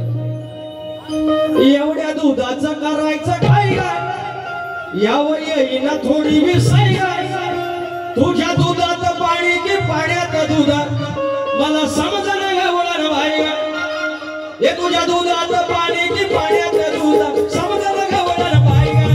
एवढ्या दुधाचं करायचं काय ग, यावं येईना थोडी विसाई ग. तुझ्या दुधात पाणी की पाण्यात दूध, मला समजलं गवळण बाई ग. हे तुझ्या दुधात पाणी की पाण्यात दूध, समजलं गवळण बाई ग.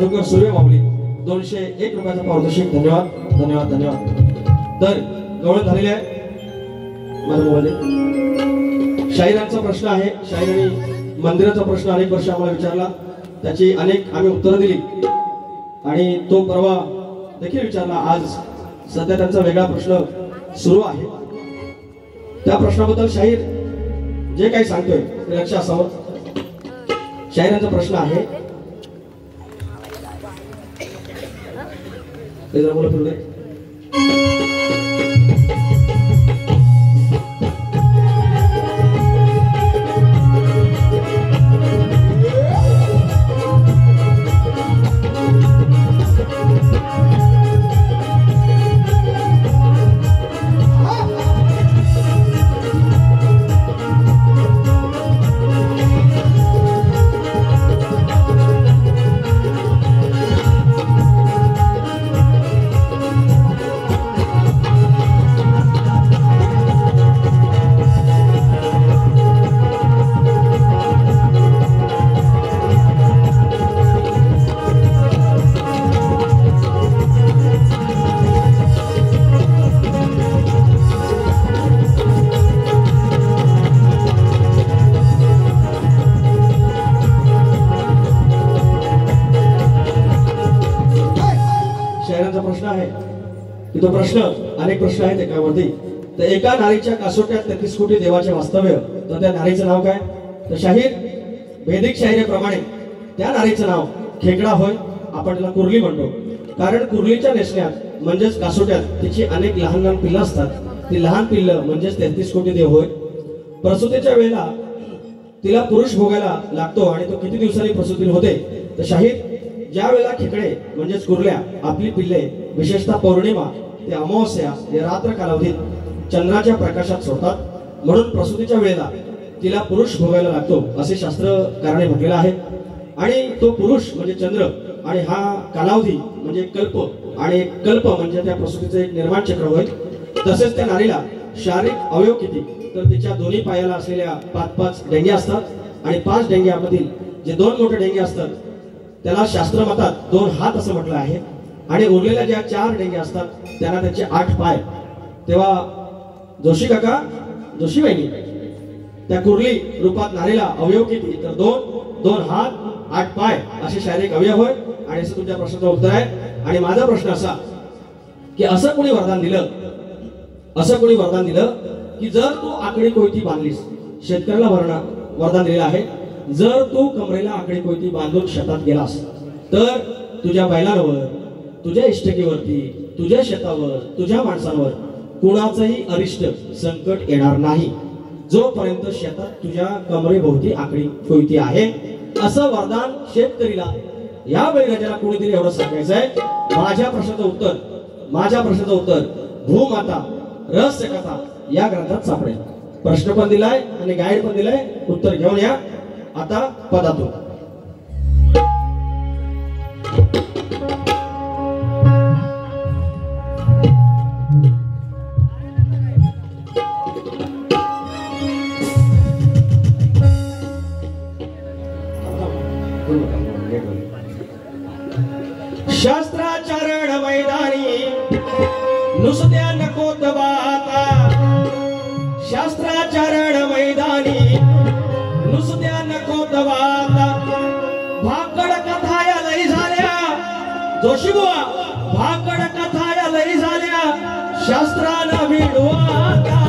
मधुकर सूर्य माऊली 201 रुपयाचा पारितोषिक. धन्यवाद धन्यवाद धन्यवाद. तर गवळण झालेले आहे माझ्या मोबाईल. शाहिरांचा प्रश्न आहे. शाहिरांनी मंदिराचा प्रश्न अनेक वर्ष आम्हाला विचारला, त्याची अनेक आम्ही उत्तरं दिली आणि तो परवा देखील विचारला. आज सध्या त्यांचा वेगळा प्रश्न सुरू आहे. त्या प्रश्नाबद्दल शाहीर जे काही सांगतोय ते लक्ष असावं. शाहिरांचा प्रश्न आहे. ते जरा बोला पुढे. प्रश्न आहे की तो प्रश्न अनेक प्रश्न आहेत एकावरती. तर एका नारीच्या कासोट्यात 33 कोटी देवाचे वास्तव्य. तर त्या नारीचं नाव काय? तर शाहीर वैदिक शाहिरीप्रमाणे त्या नारीचं नाव खेकडा होय. आपण त्याला कुर्ली म्हणतो, कारण कुर्लीच्या नेसण्यात म्हणजेच कासोट्यात तिची अनेक लहान लहान पिल्लं असतात. ती लहान पिल्लं म्हणजेच 33 कोटी देव होय. प्रसूतीच्या वेळेला तिला पुरुष भोगायला लागतो आणि तो किती दिवसांनी प्रसूती होते? तर शाहीर ज्या वेळेला खेकडे म्हणजेच कुर्ल्या आपली पिल्ले विशेषतः पौर्णिमा ते अमावस्या या रात्र कालावधीत चंद्राच्या प्रकाशात सोडतात, म्हणून प्रसूतीच्या वेळेला तिला पुरुष भोगायला लागतो असे शास्त्रकाराने म्हटलेलं आहे. आणि तो पुरुष म्हणजे चंद्र आणि हा कालावधी म्हणजे कल्प, आणि कल्प म्हणजे त्या प्रसूतीचं एक निर्माण चक्र होय. तसेच त्या नारीला शारीरिक अवयव किती? तर तिच्या दोन्ही पायाला असलेल्या 5-5 डेंग्या असतात आणि 5 डेंग्यामधील जे 2 मोठे डेंगे असतात त्याला शास्त्रमतात 2 हात असं म्हटलं आहे. आणि उरलेल्या ज्या 4 डेंग्या असतात त्यांना त्याचे 8 पाय. तेव्हा जोशी काका, जोशी वहिनी, त्या कुर्ली रूपात नारीला अवयव किती? तर 2 हात 8 पाय असे शारीरिक अवयव होय. आणि असं तुमच्या प्रश्नाचं उत्तर आहे. आणि माझा प्रश्न असा की असं कोणी वरदान दिलं की जर तू आकडी कोयती बांधलीस, शेतकऱ्याला वरदान दिलेलं आहे, जर तू कमरेला आकडी कोयती बांधून शेतात गेलास तर तुझ्या बैलांवर, तुझ्या इष्टकेवरती, तुझ्या शेतावर, तुझ्या माणसांवर कुणाचंही अरिष्ट संकट येणार नाही, जोपर्यंत शेतात तुझ्या कमरेभोवती आकडी कोयती आहे. असं वरदान शेतकरीला या बैलगाड्याला कोणीतरी एवढं सांगायचं आहे. माझ्या प्रश्नाचं उत्तर भूमाता रहस्य कथा या ग्रंथात सापडेल. प्रश्न पण दिलाय आणि गाईड पण दिलाय. उत्तर घेऊन या आता पदातून. शास्त्राचरण मैदानी नुसत्या नकोत बाता. शास्त्राचरण मैदानी नुसत्या नकोत बाता. भाकड कथा या लई झाल्या जोशी बुवा, भाकड कथा या लई झाल्या शास्त्रानं भिडवाता.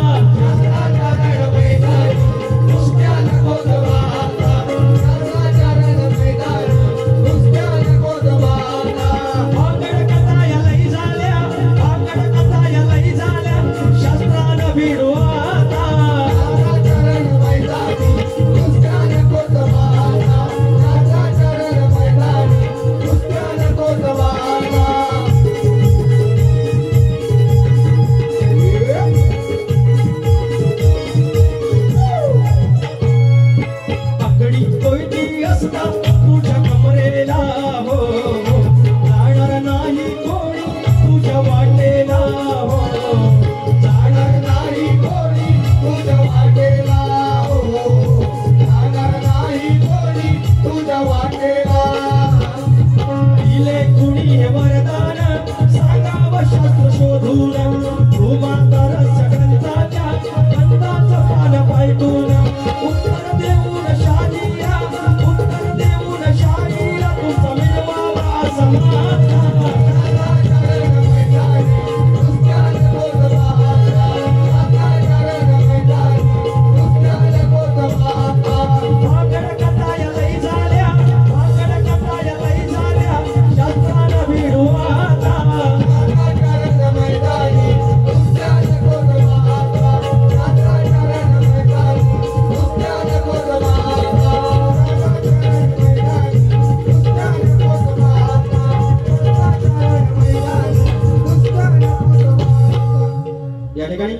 ठिकाणी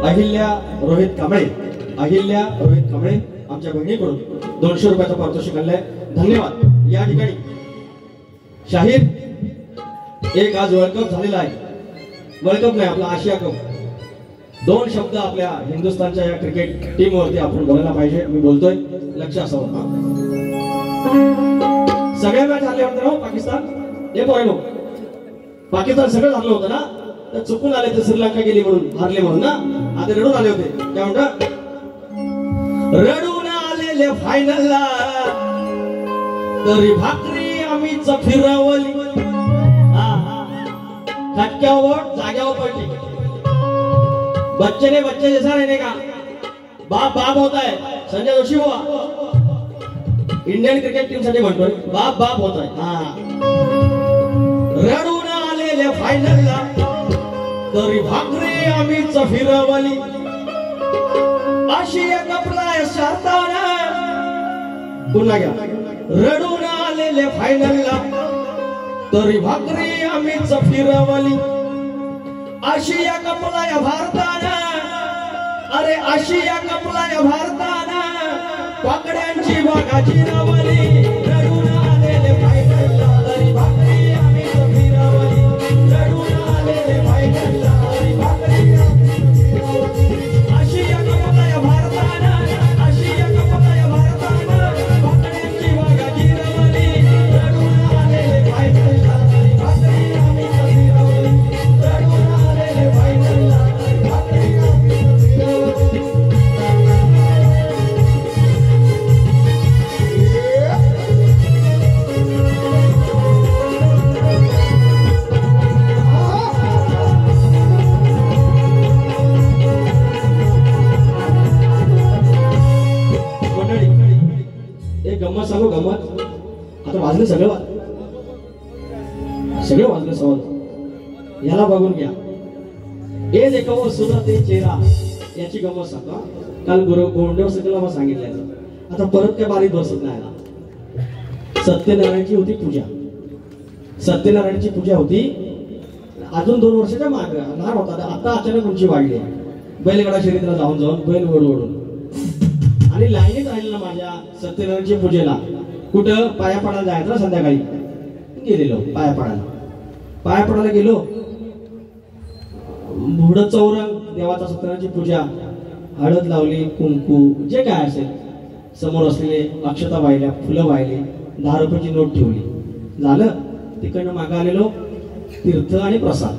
अहिल्या रोहित कांबळे आमच्या बहिणीकडून 200 रुपयाचं पारितोषिक आणलंय, धन्यवाद. या ठिकाणी शाहीर एक आज वर्ल्ड कप झालेला आहे, वर्ल्ड कप नाही आपला आशिया कप. 2 शब्द आपल्या हिंदुस्थानच्या या क्रिकेट टीम वरती आपण बोलायला पाहिजे. मी बोलतोय, लक्ष असावं. सगळ्या मॅच हरले होते ना पाकिस्तान, हे पाहिलं पाकिस्तान सगळं झालं होतं ना, तर चुकून आले तर श्रीलंका गेली म्हणून हारले म्हणून ना. आता रडून आले होते, काय म्हणतात, रडून आलेले फायनलला तरी भाकरी आम्हीच फिरवली. खटक्यावर जाग्यावर पडली. बच्चे जैसा रहने का बाप होता है. संजय जोशी हुआ इंडियन क्रिकेट टीम साठी म्हणतोय, बाप होत आहे. रडून आलेल्या फायनलला तरी भाकरी आम्हीच फिरवली. आशिया कपला शारदाना पुन्हा घ्या. रडून आलेल्या फायनलला तरी भाकरी आम्हीच फिरवली. आशिया कपला या भारताना, अरे आशिया कपला या भारताना पाकड्यांची बागाची रावली. रडून आलेले फायनलला तरी भाकरी आम्हीच फिरवली. रडून आलेले फायनलला तरी भाकरी आम्हीच फिरवली. आशिया कपला या भारताना, आशिया कपला या भारताना पाकड्यांची बागाची रावली. रडून आलेले फायनलला तरी भाकरी आम्हीच फिरवली. रडून आलेले फायनलला तरी भाकरी आम्हीच फिरवली. गम्मत सांगू, गम्मत आता वाजले सगळं वाजलं सवाल. याला बघून घ्या. हे देखावं सुद्धा ते चेहरा याची गंमत सांगतो. काल गुरु गोंडेव सगळं मला सांगितलं. आता परत काय बारीक बसत नाही. सत्यनारायणची होती पूजा, सत्यनारायणची पूजा होती. अजून 2 वर्षाच्या मागे लहान होता. आता अचानक उंची वाढली. बैलगाडा शर्यतीला जाऊन बैल ओढून आणि लाईनीत राहिलेला माझ्या सत्यनारायणची पूजेला. कुठं पाया पडायला जायचं संध्याकाळी. गेलेलो पाया पडायला गेलो. मुढ चौरंग देवाचा सत्यनारायणची पूजा, हळद लावली, कुंकू जे काय असेल, समोर असलेले अक्षता वाहिल्या, फुलं वाहिले, 10 रुपयाची नोट ठेवली. झालं. तिकडनं मागं आलेलो. तीर्थ आणि प्रसाद.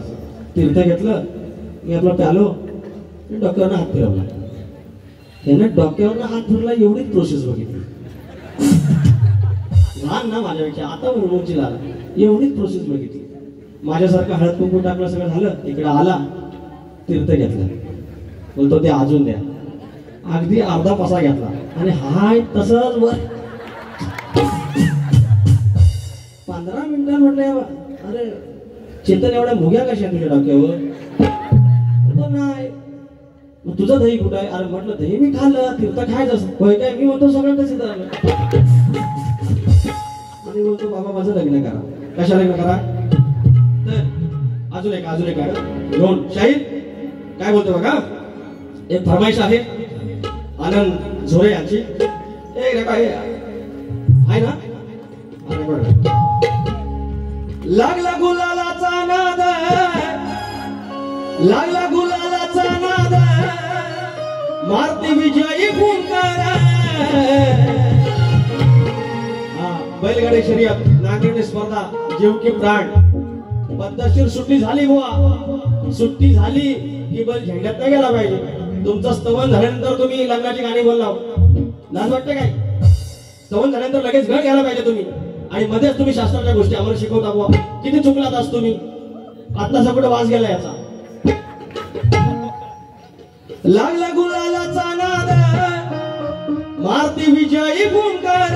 तीर्थ घेतलं. मी आपला प्यालो. डोक्यावरनं हात फिरवला. त्यानं डोक्यावरनं हात फिरला. एवढीच प्रोसेस बघितली. लहान ना माझ्यापेक्षा, आता उंची लागला. एवढीच प्रोसेस बघितली. माझ्यासारखं हळद कुंकू टाकलं, सगळं झालं. इकडे आला. तीर्थ घेतलं. बोलतो ते अजून द्या. अगदी अर्धा पासा घेतला आणि हाय तसंच वर 15 मिनिटां म्हटलं. अरे चेतन एवढ्या मुग्या कशा तुझ्या डोक्यावर? नाही. मग तुझं दही कुठं आहे? अरे म्हटलं दही मी खाल्लं, तीर्थ खायचं असं होय काय? मी म्हणतो सगळं तसं झालं. आणि बोलतो बाबा माझं लग्न करा. कशा लग्न करा? तर अजून एक दोन शाहीर काय बोलतो बघा. एक फरमाईश आहे आनंद झोरे यांची. आहे ना? लागला गुलालाचा नाद, लागला गुलालाचा नाद, मारती विजयी फुंकार. बैलगाडी शर्यत, नांगरणी स्पर्धा, जीव की प्राण. पद्धतशीर सुट्टी झाली बुवा. सुट्टी झाली की बैल झेंड्यात नाही गेला पाहिजे. तुमचं स्तवन झाल्यानंतर तुम्ही लग्नाची गाणी बोलला, लाज वाटते काय? स्तवन झाल्यानंतर लगेच घर घ्यायला पाहिजे तुम्ही. आणि मध्येच तुम्ही शास्त्राच्या गोष्टी आम्हाला शिकवता बुवा. किती चुकलात आज तुम्ही. आता सगळं वास गेला याचा. लागला गुलालाचा नाद, मारती विजयी फुंकार.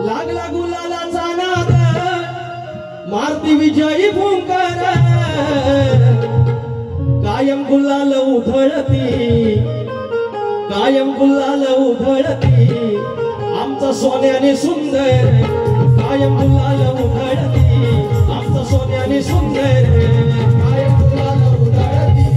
लागला गुलालाचा नाद, मारती विजयी फुंकार. कायम गुलाल उधळती, कायम गुलाल उधळती, आमचा सोन्याने सुंदर. कायम गुलाल उधळती, आमचा सोन्याने सुंदर. कायम गुलाल उधळती,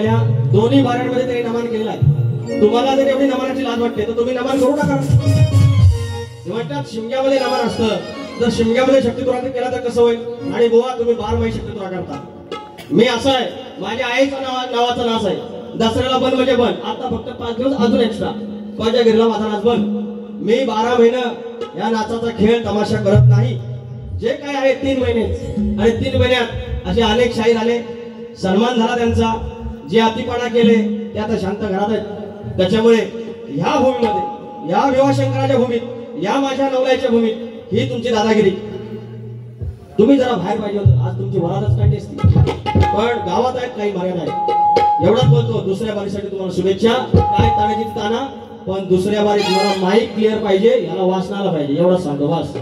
नवल्या दोन्ही बाऱ्यांमध्ये त्यांनी नमन केलेलं आहे. तुम्हाला जर एवढी नमनाची लाज वाटते तर तुम्ही नमन करू नका. ते म्हणतात शिमग्यामध्ये नमन असतं, जर शिमग्यामध्ये शक्तितुराक केला तर कसं होईल. आणि बुवा तुम्ही 12 महिने शक्तितुरा करता. मी असं आहे, माझ्या आईचा नावाचा नाच आहे. दसऱ्याला बंद म्हणजे बंद. आता फक्त 5 दिवस अजून एक्स्ट्रा. कोजागिरीला माझा नाच बंद. मी 12 महिने या नाचाचा खेळ तमाशा करत नाही. जे काय आहे 3 महिने, आणि 3 महिन्यात असे अनेक शाहीर आले, सन्मान झाला त्यांचा. जे अतिपणा केले ते आता शांत घरात आहेत. त्याच्यामुळे ह्या भूमीमध्ये, या विवाहशंकराच्या भूमीत, या माझ्या नवल्याच्या भूमीत ही तुमची दादागिरी. तुम्ही जरा बाहेर पाहिजे होतं, आज तुमची वरातच काढली असती. पण गावात आहेत काही मर्यादा आहेत. एवढाच बोलतो. दुसऱ्या बारीसाठी तुम्हाला शुभेच्छा. काय ताण्याची ताना, पण दुसऱ्या बारी तुम्हाला माईक क्लिअर पाहिजे, याला वाचनाला पाहिजे, एवढंच सांगतो बस.